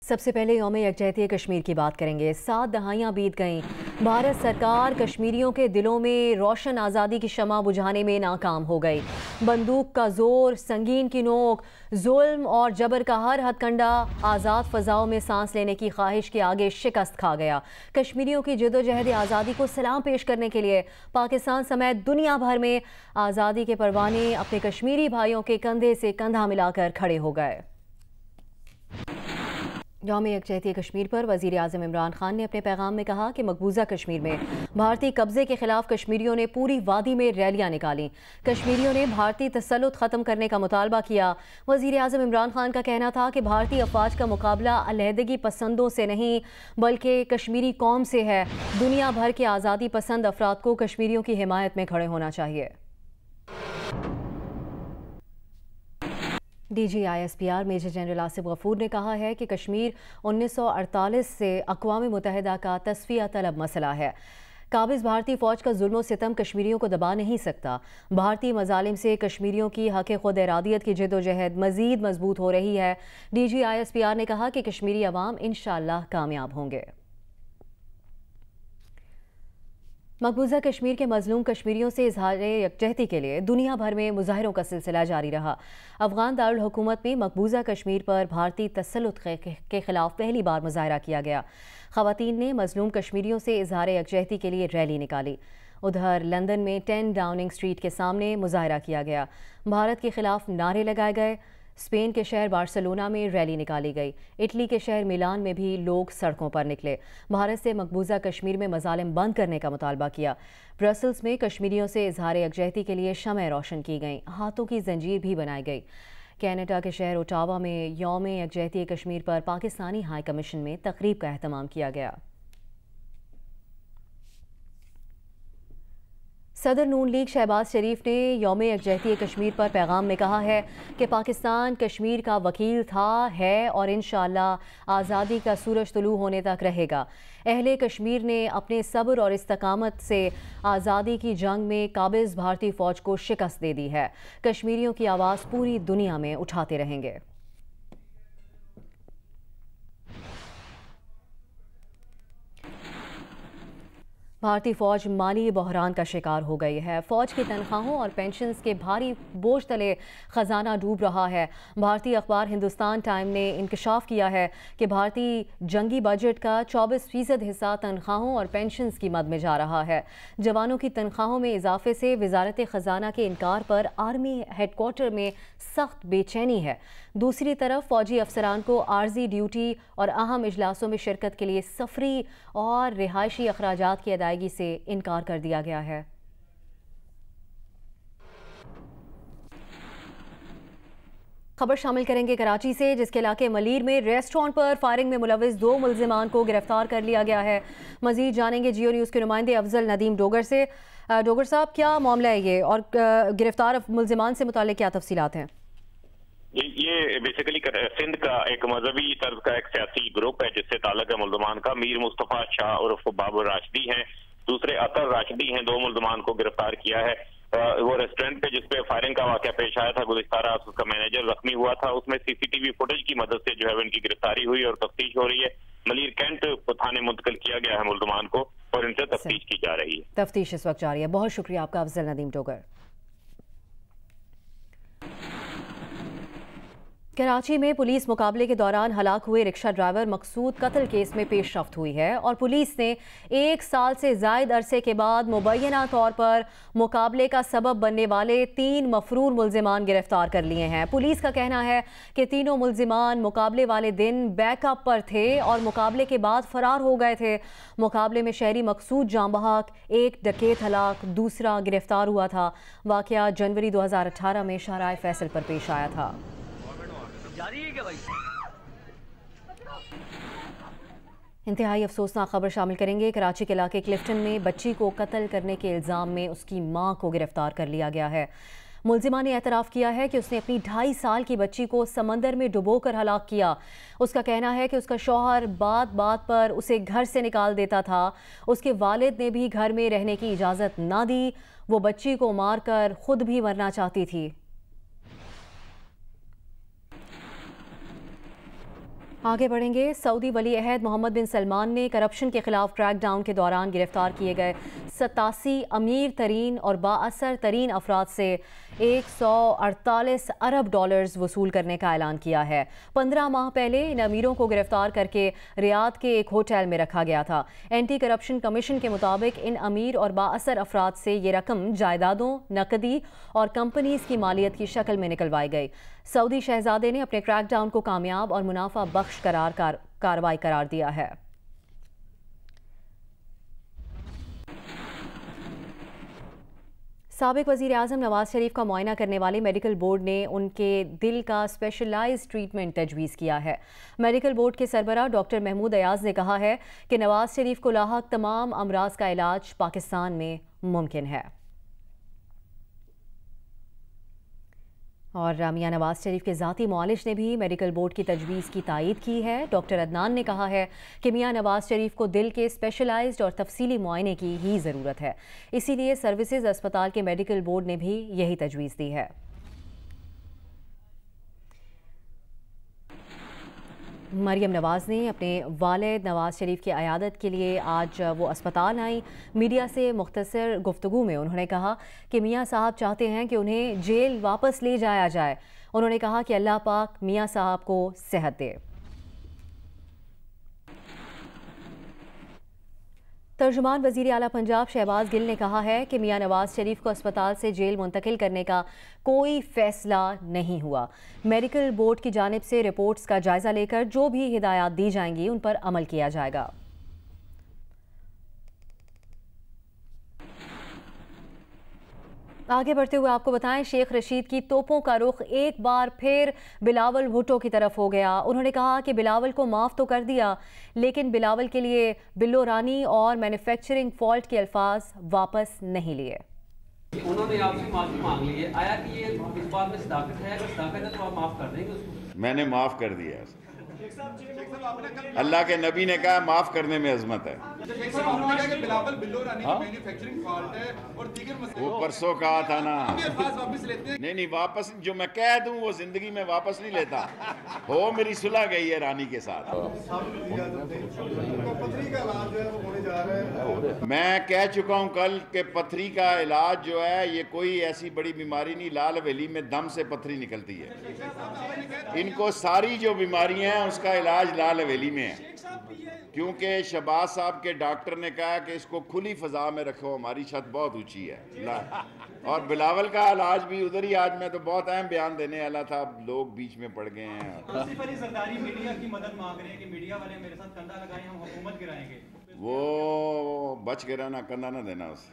سب سے پہلے یوم یکجہتی کشمیر کی بات کریں گے۔ 7 دہائیاں بیت گئیں، بھارت سرکار کشمیریوں کے دلوں میں روشن آزادی کی شمع بجھانے میں ناکام ہو گئی۔ بندوق کا زور، سنگین کی نوک، ظلم اور جبر کا ہر ہتھ کنڈا آزاد فضاؤں میں سانس لینے کی خواہش کے آگے شکست کھا گیا۔ کشمیریوں کی جدوجہد آزادی کو سلام پیش کرنے کے لیے پاکستان سمیت دنیا بھر میں آزادی کے پروانے اپنے کشمیری بھائیوں کے کندھے سے کندھا ملا کر کھڑے ہو گئے۔ یوم یکجہتی کشمیر پر وزیر اعظم عمران خان نے اپنے پیغام میں کہا کہ مقبوضہ کشمیر میں بھارتی قبضے کے خلاف کشمیریوں نے پوری وادی میں ریلیاں نکالیں۔ کشمیریوں نے بھارتی تسلط ختم کرنے کا مطالبہ کیا۔ وزیر اعظم عمران خان کا کہنا تھا کہ بھارتی افواج کا مقابلہ علیحدگی پسندوں سے نہیں بلکہ کشمیری قوم سے ہے۔ دنیا بھر کے آزادی پسند افراد کو کشمیریوں کی حمایت میں کھڑے ہونا چاہیے۔ D G I S P R major general Asif Ghafoor نے کہا ہے کہ کشمیر 1948 سے اقوام متحدہ کا تصفیہ طلب مسئلہ ہے۔ قابض بھارتی فوج کا ظلم و ستم کشمیریوں کو دبا نہیں سکتا۔ بھارتی مظالم سے کشمیریوں کی حق خود ارادیت کی جدوجہد مزید مضبوط ہو رہی ہے۔ D G I S P R نے کہا کہ کشمیری عوام انشاءاللہ کامیاب ہوں گے۔ مقبوضہ کشمیر کے مظلوم کشمیریوں سے اظہار یکجہتی کے لیے دنیا بھر میں مظاہروں کا سلسلہ جاری رہا۔ افغان دارالحکومت میں مقبوضہ کشمیر پر بھارتی تسلط کے خلاف پہلی بار مظاہرہ کیا گیا۔ خواتین نے مظلوم کشمیریوں سے اظہار یکجہتی کے لیے ریلی نکالی۔ ادھر لندن میں 10 ڈاؤننگ اسٹریٹ کے سامنے مظاہرہ کیا گیا۔ بھارت کے خلاف نعرے لگائے گئے۔ اسپین کے شہر بارسلونا میں ریلی نکالی گئی۔ اٹلی کے شہر میلان میں بھی لوگ سڑکوں پر نکلے۔ بھارت سے مقبوضہ کشمیر میں مظالم بند کرنے کا مطالبہ کیا۔ برسلز میں کشمیریوں سے اظہار یکجہتی کے لیے شمع روشن کی گئیں، ہاتھوں کی زنجیر بھی بنائی گئی۔ کینیڈا کے شہر اوٹاوا میں یوم یکجہتی کشمیر پر پاکستانی ہائی کمیشن میں تقریب کا اہتمام کیا گیا۔ صدر نون لیگ شہباز شریف نے یوم یکجہتی کشمیر پر پیغام میں کہا ہے کہ پاکستان کشمیر کا وکیل تھا، ہے اور انشاءاللہ آزادی کا سورج طلوع ہونے تک رہے گا۔ اہل کشمیر نے اپنے صبر اور استقامت سے آزادی کی جنگ میں قابض بھارتی فوج کو شکست دے دی ہے۔ کشمیریوں کی آواز پوری دنیا میں اٹھاتے رہیں گے۔ بھارتی فوج مالی بحران کا شکار ہو گئی ہے۔ فوج کی تنخواہوں اور پینشنز کے بھاری بوجھ تلے خزانہ ڈوب رہا ہے۔ بھارتی اخبار ہندوستان ٹائم نے انکشاف کیا ہے کہ بھارتی جنگی بجٹ کا 24% حصہ تنخواہوں اور پینشنز کی مد میں جا رہا ہے۔ جوانوں کی تنخواہوں میں اضافے سے وزارت خزانہ کے انکار پر آرمی ہیڈ کوارٹر میں سخت بے چینی ہے۔ دوسری طرف فوجی افسران کو عارضی ڈیوٹی اور اہم اجلاسوں میں شرکت کے لیے سفری اور رہائشی اخراجات کی ادائیگی سے انکار کر دیا گیا ہے۔ خبر شامل کریں گے کراچی سے، جس کے علاقے ملیر میں ریسٹورانٹ پر فائرنگ میں ملوث 2 ملزمان کو گرفتار کر لیا گیا ہے۔ مزید جانیں گے جیو نیوز کے نمائندے افضل ندیم ڈوگر سے۔ ڈوگر صاحب، کیا معاملہ ہے یہ اور گرفتار ملزمان سے متعلق کیا تفصیلات ہیں؟ یہ بیسیکلی سندھ کا ایک مذہبی طرز کا ایک سیاسی گروپ ہے جس سے تعلق ہے ملزمان کا۔ میر مصطفیٰ شاہ عرف بابر راشدی ہیں، دوسرے اطہر راشدی ہیں۔ 2 ملزمان کو گرفتار کیا ہے۔ وہ ریسٹورینٹ پہ جس پہ فائرنگ کا واقعہ پیش آیا تھا گزشتہ رات اس کا مینیجر زخمی ہوا تھا، اس میں CCTV فوٹیج کی مدد سے جو ہے ان کی گرفتاری ہوئی اور تفتیش ہو رہی ہے۔ ملیر کینٹ تھانے منتقل کیا گیا ہے ملزمان کو اور ان سے تفتیش کی جا رہی ہے۔ تفتیش اس وقت جاری ہے۔ بہت شکریہ آپ کا افضل ندیم ڈوگر۔ کراچی میں پولیس مقابلے کے دوران ہلاک ہوئے رکشہ ڈرائیور مقصود قتل کیس میں پیش رفت ہوئی ہے اور پولیس نے 1 سال سے زائد عرصے کے بعد مبینہ طور پر مقابلے کا سبب بننے والے 3 مفرور ملزمان گرفتار کر لیے ہیں۔ پولیس کا کہنا ہے کہ تینوں ملزمان مقابلے والے دن بیک اپ پر تھے اور مقابلے کے بعد فرار ہو گئے تھے۔ مقابلے میں شہری مقصود جاں بحق، ایک ڈکیت ہلاک، دوسرا گرفتار ہوا تھا۔ واقعہ جنوری 2018 میں شاہراہ فیصل پر پیش آیا تھا۔ انتہائی افسوسناک خبر شامل کریں گے۔ کراچی کے علاقے کلفٹن میں بچی کو قتل کرنے کے الزام میں اس کی ماں کو گرفتار کر لیا گیا ہے۔ ملزمہ نے اعتراف کیا ہے کہ اس نے اپنی 2.5 سال کی بچی کو سمندر میں ڈبو کر ہلاک کیا۔ اس کا کہنا ہے کہ اس کا شوہر بات بات پر اسے گھر سے نکال دیتا تھا۔ اس کے والد نے بھی گھر میں رہنے کی اجازت نہ دی۔ وہ بچی کو مار کر خود بھی مرنا چاہتی تھی۔ آگے بڑھیں گے۔ سعودی ولی عہد محمد بن سلمان نے کرپشن کے خلاف کریک ڈاؤن کے دوران گرفتار کیے گئے 87 امیر ترین اور بااثر ترین افراد سے 148 ارب ڈالرز وصول کرنے کا اعلان کیا ہے۔ 15 ماہ پہلے ان امیروں کو گرفتار کر کے ریاض کے ایک ہوٹل میں رکھا گیا تھا۔ اینٹی کرپشن کمیشن کے مطابق ان امیر اور بااثر افراد سے یہ رقم جائیدادوں، نقدی اور کمپنیز کی مالیت کی شکل میں نکلوائی گئی۔ سعودی شہزادے نے اپنے کریک ڈاؤن کو کامیاب اور منافع بخش کارروائی قرار دیا ہے۔ سابق وزیر اعظم نواز شریف کا معائنہ کرنے والے میڈیکل بورڈ نے ان کے دل کا اسپیشلائزڈ ٹریٹمنٹ تجویز کیا ہے۔ میڈیکل بورڈ کے سربراہ ڈاکٹر محمود ایاز نے کہا ہے کہ نواز شریف کو لاحق تمام امراض کا علاج پاکستان میں ممکن ہے۔ اور میاں نواز شریف کے ذاتی معالج نے بھی میڈیکل بورڈ کی تجویز کی تائید کی ہے۔ ڈاکٹر عدنان نے کہا ہے کہ میاں نواز شریف کو دل کے اسپیشلائزڈ اور تفصیلی معائنے کی ہی ضرورت ہے، اسی لیے سروسز اسپتال کے میڈیکل بورڈ نے بھی یہی تجویز دی ہے۔ مریم نواز نے اپنے والد نواز شریف کی عیادت کے لیے آج وہ اسپتال آئیں۔ میڈیا سے مختصر گفتگو میں انہوں نے کہا کہ میاں صاحب چاہتے ہیں کہ انہیں جیل واپس لے جایا جائے۔ انہوں نے کہا کہ اللہ پاک میاں صاحب کو صحت دے۔ ترجمان وزیر اعلیٰ پنجاب شہباز گل نے کہا ہے کہ میاں نواز شریف کو اسپتال سے جیل منتقل کرنے کا کوئی فیصلہ نہیں ہوا۔ میڈیکل بورڈ کی جانب سے رپورٹس کا جائزہ لے کر جو بھی ہدایات دی جائیں گی ان پر عمل کیا جائے گا۔ آگے بڑھتے ہوئے آپ کو بتائیں، شیخ رشید کی توپوں کا رخ ایک بار پھر بلاول بھٹو کی طرف ہو گیا۔ انہوں نے کہا کہ بلاول کو معاف تو کر دیا، لیکن بلاول کے لیے بلو رانی اور مینوفیکچرنگ فالٹ کے الفاظ واپس نہیں لیے۔ انہوں نے آپ سے معافی مانگ لی ہے، آیا کہ یہ اس بات میں صداقت ہے؟ اگر صداقت ہے تو آپ معاف کر دیں گے اس کو؟ میں نے معاف کر دیا۔ اللہ کے نبی نے کہا معاف کرنے میں عظمت ہے۔ وہ پرسوں کہا تھا نا، نہیں واپس، جو میں کہہ دوں وہ زندگی میں واپس نہیں لیتا۔ ہو میری صلح گئی ہے رانی کے ساتھ۔ میں کہہ چکا ہوں کل کہ پتھری کا علاج جو ہے یہ کوئی ایسی بڑی بیماری نہیں، لال حویلی میں دم سے پتھری نکلتی ہے۔ ان کو ساری جو بیماریاں ہیں اس کا علاج لال حویلی میں ہے، کیونکہ شہباز صاحب کے ڈاکٹر نے کہا کہ اس کو کھلی فضا میں رکھو، ہماری چھت بہت اونچی ہے۔ اور بلاول کا علاج بھی ادھر ہی، آج میں تو بہت اہم بیان دینے والا تھا، لوگ بیچ میں پڑ گئے ہیں۔ آصف علی زرداری میڈیا کی مدد مانگ رہے ہیں کہ میڈیا والے میرے ساتھ کندھا لگائیں، ہم حکومت گرائیں گے۔ وہ بچ کے رہنا، کندھا نہ دینا اسے۔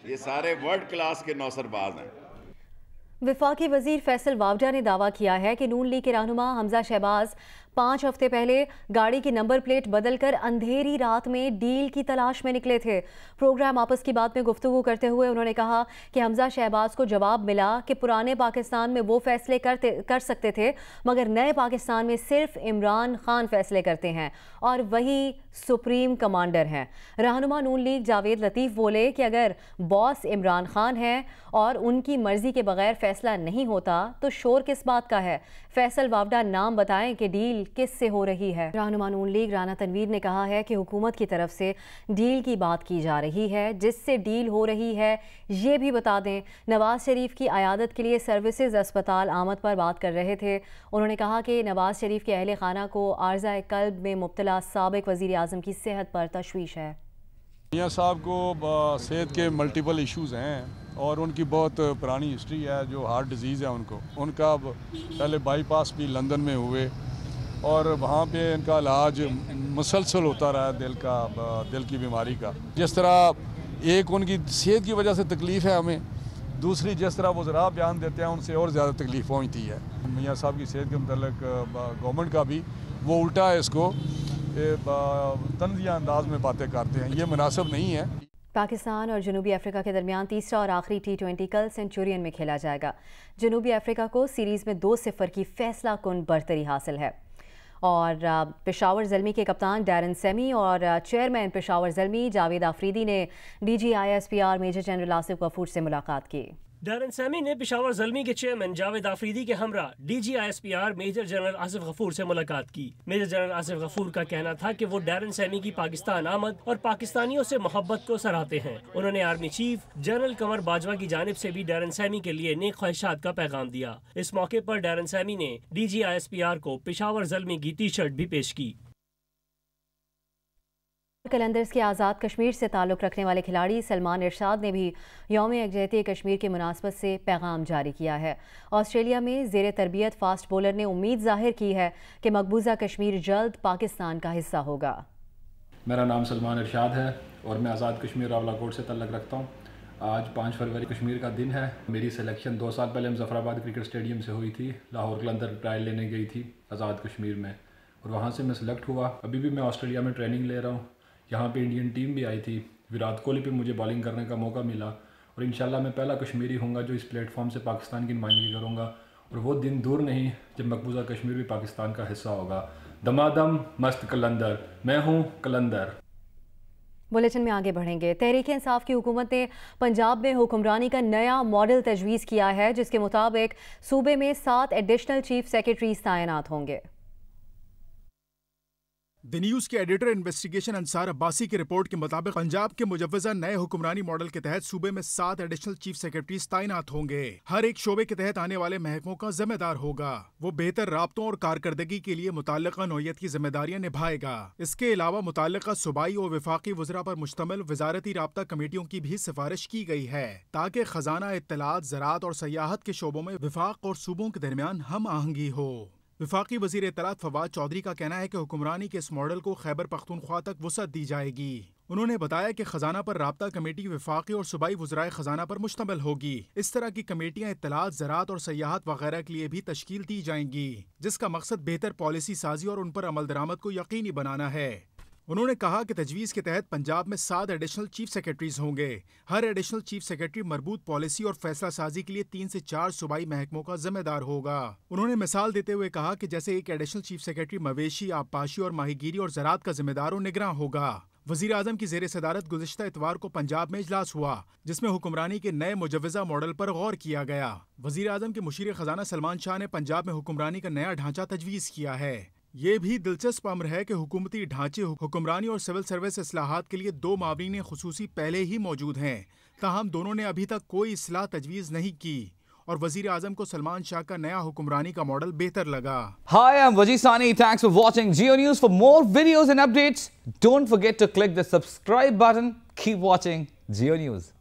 یہ سارے ورلڈ کلاس کے نوسر باز ہیں۔ وفاقی وزیر فیصل واوڈا نے دعویٰ کیا ہے کہ نون لیگ کے رہنما حمزہ شہباز 5 ہفتے پہلے گاڑی کی نمبر پلیٹ بدل کر اندھیری رات میں ڈیل کی تلاش میں نکلے تھے۔ پروگرام آپس کی بات میں گفتگو کرتے ہوئے انہوں نے کہا کہ حمزہ شہباز کو جواب ملا کہ پرانے پاکستان میں وہ فیصلے کر سکتے تھے، مگر نئے پاکستان میں صرف عمران خان فیصلے کرتے ہیں اور وہی سپریم کمانڈر ہیں۔ رہنما نون لیگ جاوید لطیف بولے کہ اگر باس عمران خان ہے اور ان کی مرضی کے بغیر فیصلہ نہیں ہوتا تو شور کس بات کا ہے؟ فیصل واوڈا نام بتائیں کہ ڈیل کس سے ہو رہی ہے؟ رہنما نون لیگ رانا تنویر نے کہا ہے کہ حکومت کی طرف سے ڈیل کی بات کی جا رہی ہے، جس سے ڈیل ہو رہی ہے یہ بھی بتا دیں۔ نواز شریف کی عیادت کے لیے سروسز اسپتال آمد پر بات کر رہے تھے۔ انہوں نے کہا کہ نواز شریف کے اہل خانہ کو عارضہ قلب میں مبتلا سابق وزیر اعظم کی صحت پر تشویش ہے۔ میاں صاحب کو صحت کے ملٹیپل ایشوز ہیں اور ان کی بہت پرانی ہسٹری ہے، جو ہارٹ ڈیزیز ہے ان کا پہلے بائی پاس بھی لندن میں ہوئے اور وہاں پہ ان کا علاج مسلسل ہوتا رہا دل کی بیماری کا۔ جس طرح ایک ان کی صحت کی وجہ سے تکلیف ہے ہمیں، دوسری جس طرح وہ ذرا بیان دیتے ہیں ان سے اور زیادہ تکلیف پہنچتی ہے۔ میاں صاحب کی صحت کے متعلق گورنمنٹ کا بھی وہ الٹا ہے، اس کو طنزیہ انداز میں باتیں کرتے ہیں، یہ مناسب نہیں ہے۔ پاکستان اور جنوبی افریقہ کے درمیان تیسرا اور آخری T20 کل سینچورین میں کھیلا جائے گا۔ جنوبی افریقہ کو سیریز میں 2-0 کی فیصلہ کن برتری حاصل ہے۔ اور پشاور زلمی کے کپتان ڈیرن سیمی اور چیئرمین پشاور زلمی جاوید آفریدی نے DGISPR میجر جنرل آصف غفور سے ملاقات کی۔ ڈیرن سیمی نے پشاور زلمی کے چیئرمین جاوید آفریدی کے ہمراہ DG/ISPR میجر جنرل آصف غفور سے ملاقات کی۔ میجر جنرل آصف غفور کا کہنا تھا کہ وہ ڈیرن سیمی کی پاکستان آمد اور پاکستانیوں سے محبت کو سراہتے ہیں۔ انہوں نے army chief general Qamar Bajwa کی جانب سے بھی ڈیرن سیمی کے لیے نیک خواہشات کا پیغام دیا۔ اس موقع پر ڈیرن سیمی نے DG/ISPR کو پشاور زلمی کی ٹی شرٹ بھی پیش کی۔ قلندرز کے آزاد کشمیر سے تعلق رکھنے والے کھلاڑی سلمان ارشاد نے بھی یوم یکجہتی کشمیر کی مناسبت سے پیغام جاری کیا ہے۔ آسٹریلیا میں زیر تربیت فاسٹ بولر نے امید ظاہر کی ہے کہ مقبوضہ کشمیر جلد پاکستان کا حصہ ہوگا۔ میرا نام سلمان ارشاد ہے اور میں آزاد کشمیر راولاکوٹ سے تعلق رکھتا ہوں۔ آج 5 فروری کشمیر کا دن ہے۔ میری سلیکشن 2 سال پہلے مظفر آباد کرکٹ اسٹیڈیم سے ہوئی تھی۔ لاہور قلندر ٹرائل لینے گئی تھی آزاد کشمیر میں اور وہاں سے میں سلیکٹ ہوا۔ ابھی بھی میں آسٹریلیا میں ٹریننگ لے رہا ہوں۔ یہاں پہ انڈین ٹیم بھی آئی تھی۔ وراٹ کوہلی پہ مجھے بالنگ کرنے کا موقع ملا اور انشاءاللہ میں پہلا کشمیری ہوں گا جو اس پلیٹ فارم سے پاکستان کی نمائندگی کروں گا، اور وہ دن دور نہیں جب مقبوضہ کشمیر بھی پاکستان کا حصہ ہوگا۔ دمادم مست قلندر، میں ہوں قلندر۔ بلیٹن میں آگے بڑھیں گے۔ تحریک انصاف کی حکومت نے پنجاب میں حکمرانی کا نیا ماڈل تجویز کیا ہے، جس کے مطابق صوبے میں 7 ایڈیشنل چیف سیکرٹریز تعینات ہوں گے۔ دی نیوز کے ایڈیٹر انویسٹیگیشن انصار عباسی کی رپورٹ کے مطابق پنجاب کے مجوزہ نئے حکمرانی ماڈل کے تحت صوبے میں 7 ایڈیشنل چیف سیکرٹریز تعینات ہوں گے۔ ہر ایک شعبے کے تحت آنے والے محکموں کا ذمہ دار ہوگا۔ وہ بہتر رابطوں اور کارکردگی کے لیے متعلقہ نوعیت کی ذمہ داریاں نبھائے گا۔ اس کے علاوہ متعلقہ صوبائی اور وفاقی وزراء پر مشتمل وزارتی رابطہ کمیٹیوں کی بھی سفارش کی گئی ہے تاکہ خزانہ، اطلاعات، زراعت اور سیاحت کے شعبوں میں وفاق اور صوبوں کے درمیان ہم آہنگی ہو۔ وفاقی وزیر اطلاعات فواد چودھری کا کہنا ہے کہ حکمرانی کے اس ماڈل کو خیبر پختونخوا تک وسعت دی جائے گی۔ انہوں نے بتایا کہ خزانہ پر رابطہ کمیٹی وفاقی اور صوبائی وزرائے خزانہ پر مشتمل ہوگی۔ اس طرح کی کمیٹیاں اطلاعات، زراعت اور سیاحت وغیرہ کے لیے بھی تشکیل دی جائیں گی، جس کا مقصد بہتر پالیسی سازی اور ان پر عمل درآمد کو یقینی بنانا ہے۔ انہوں نے کہا کہ تجویز کے تحت پنجاب میں 7 ایڈیشنل چیف سیکرٹریز ہوں گے۔ ہر ایڈیشنل چیف سیکرٹری مربوط پالیسی اور فیصلہ سازی کے لیے 3 سے 4 صوبائی محکموں کا ذمہ دار ہوگا۔ انہوں نے مثال دیتے ہوئے کہا کہ جیسے ایک ایڈیشنل چیف سیکرٹری مویشی، آبپاشی اور ماہی گیری اور زراعت کا ذمہ دار و نگراں ہوگا۔ وزیر اعظم کی زیر صدارت گزشتہ اتوار کو پنجاب میں اجلاس ہوا، جس میں حکمرانی کے نئے مجوزہ ماڈل پر غور کیا گیا۔ وزیر اعظم کے مشیر خزانہ سلمان شاہ نے پنجاب میں حکمرانی کا نیا ڈھانچہ تجویز کیا ہے۔ یہ بھی دلچسپ امر ہے کہ حکومتی ڈھانچے، حکمرانی اور سول سروس اصلاحات کے لیے 2 معاونین خصوصی پہلے ہی موجود ہیں، تاہم دونوں نے ابھی تک کوئی اصلاح تجویز نہیں کی، اور وزیر اعظم کو سلمان شاہ کا نیا حکمرانی کا ماڈل بہتر لگا۔ Hi, I'm Wajid Sani. Thanks for watching Jio News. For more videos and updates, don't forget to click the subscribe button. Keep watching Jio News.